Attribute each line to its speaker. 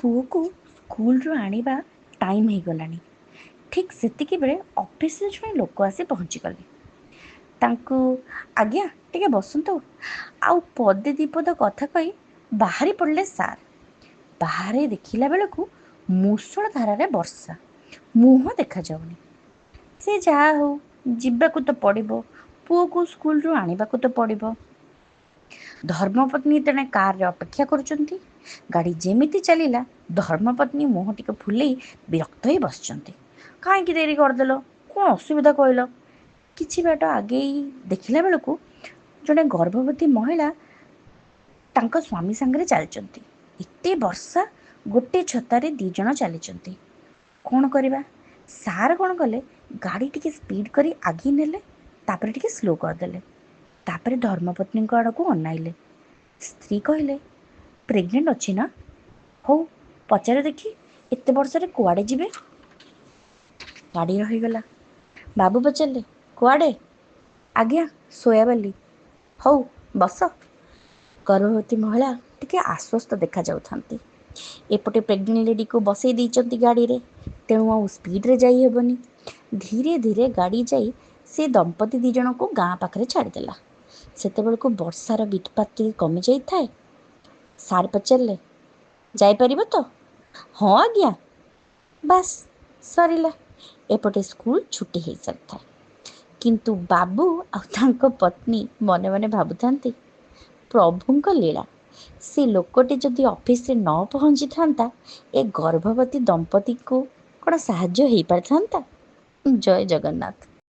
Speaker 1: ପୁଅକୁ ସ୍କୁଲରୁ ଆଣିବା ଟାଇମ୍ ହେଇଗଲାଣି। ଠିକ୍ ସେତିକି ବେଳେ ଅଫିସରେ ଜଣେ ଲୋକ ଆସି ପହଞ୍ଚିଗଲେ। ତାଙ୍କୁ ଆଜ୍ଞା ଟିକେ ବସନ୍ତୁ ଆଉ ପଦେ ଦିପଦ କଥା କହି ବାହାରି ପଡ଼ିଲେ ସାର୍। ବାହାରେ ଦେଖିଲା ବେଳକୁ ମୂଷଳ ଧାରାରେ ବର୍ଷା, ମୁହଁ ଦେଖାଯାଉନି। ସେ ଯାହା ହଉ ଯିବାକୁ ତ ପଡ଼ିବ, ପୁଅକୁ ସ୍କୁଲରୁ ଆଣିବାକୁ ତ ପଡ଼ିବ। ଧର୍ମପତ୍ନୀ ତେଣେ କାରରେ ଅପେକ୍ଷା କରୁଛନ୍ତି। ଗାଡ଼ି ଯେମିତି ଚାଲିଲା ଧର୍ମପତ୍ନୀ ମୁହଁ ଟିକେ ଫୁଲେଇ ବିରକ୍ତ ହୋଇ ବସିଛନ୍ତି। କାହିଁକି ଡେରି କରିଦେଲ? କ'ଣ ଅସୁବିଧା କହିଲ? କିଛି ବାଟ ଆଗେଇ ଦେଖିଲା ବେଳକୁ ଜଣେ ଗର୍ଭବତୀ ମହିଳା ତାଙ୍କ ସ୍ୱାମୀ ସାଙ୍ଗରେ ଚାଲିଛନ୍ତି। ଏତେ ବର୍ଷା, ଗୋଟେ ଛତାରେ 2 ଜଣ ଚାଲିଛନ୍ତି। କ'ଣ କରିବା? ସାର୍ କ'ଣ କଲେ, ଗାଡ଼ି ଟିକେ ସ୍ପିଡ଼ କରି ଆଗେଇ ନେଲେ, ତାପରେ ଟିକେ ସ୍ଲୋ କରିଦେଲେ। ତାପରେ ଧର୍ମପତ୍ନୀଙ୍କ ଆଡ଼କୁ ଅନାଇଲେ। ସ୍ତ୍ରୀ କହିଲେ, ପ୍ରେଗନେଣ୍ଟ ଅଛି ନା? ହଉ ପଚାରେ ଦେଖି, ଏତେ ବର୍ଷରେ କୁଆଡ଼େ ଯିବେ? ଗାଡ଼ି ରହିଗଲା। ବାବୁ ପଚାରିଲେ, କୁଆଡ଼େ? ଆଜ୍ଞା ସୋୟାବାଲି। ହଉ ବସ। ଗର୍ଭବତୀ ମହିଳା ଟିକେ ଆଶ୍ୱସ୍ତ ଦେଖାଯାଉଥାନ୍ତି। ଏପଟେ ପ୍ରେଗନେଣ୍ଟ ଲେଡ଼ିକୁ ବସେଇ ଦେଇଛନ୍ତି ଗାଡ଼ିରେ, ତେଣୁ ଆଉ ସ୍ପିଡ଼ରେ ଯାଇ ହେବନି। ଧୀରେ ଧୀରେ ଗାଡ଼ି ଯାଇ ସେ ଦମ୍ପତି 2 ଜଣଙ୍କୁ ଗାଁ ପାଖରେ ଛାଡ଼ିଦେଲା। ସେତେବେଳକୁ ବର୍ଷାର ବିଟପାତ ଟିକେ କମିଯାଇଥାଏ। ସାର୍ ପଚାରିଲେ, ଯାଇପାରିବ ତ? ହଁ ଆଜ୍ଞା। ବାସ୍ ସରିଲା। ଏପଟେ ସ୍କୁଲ ଛୁଟି ହେଇସାରିଥାଏ। କିନ୍ତୁ ବାବୁ ଆଉ ତାଙ୍କ ପତ୍ନୀ ମନେ ମନେ ଭାବୁଥାନ୍ତି, ପ୍ରଭୁଙ୍କ ଲୀଳା, ସେ ଲୋକଟି ଯଦି ଅଫିସରେ ନ ପହଞ୍ଚିଥାନ୍ତା ଏ ଗର୍ଭବତୀ ଦମ୍ପତିକୁ କ'ଣ ସାହାଯ୍ୟ ହେଇପାରିଥାନ୍ତା? ଜୟ ଜଗନ୍ନାଥ।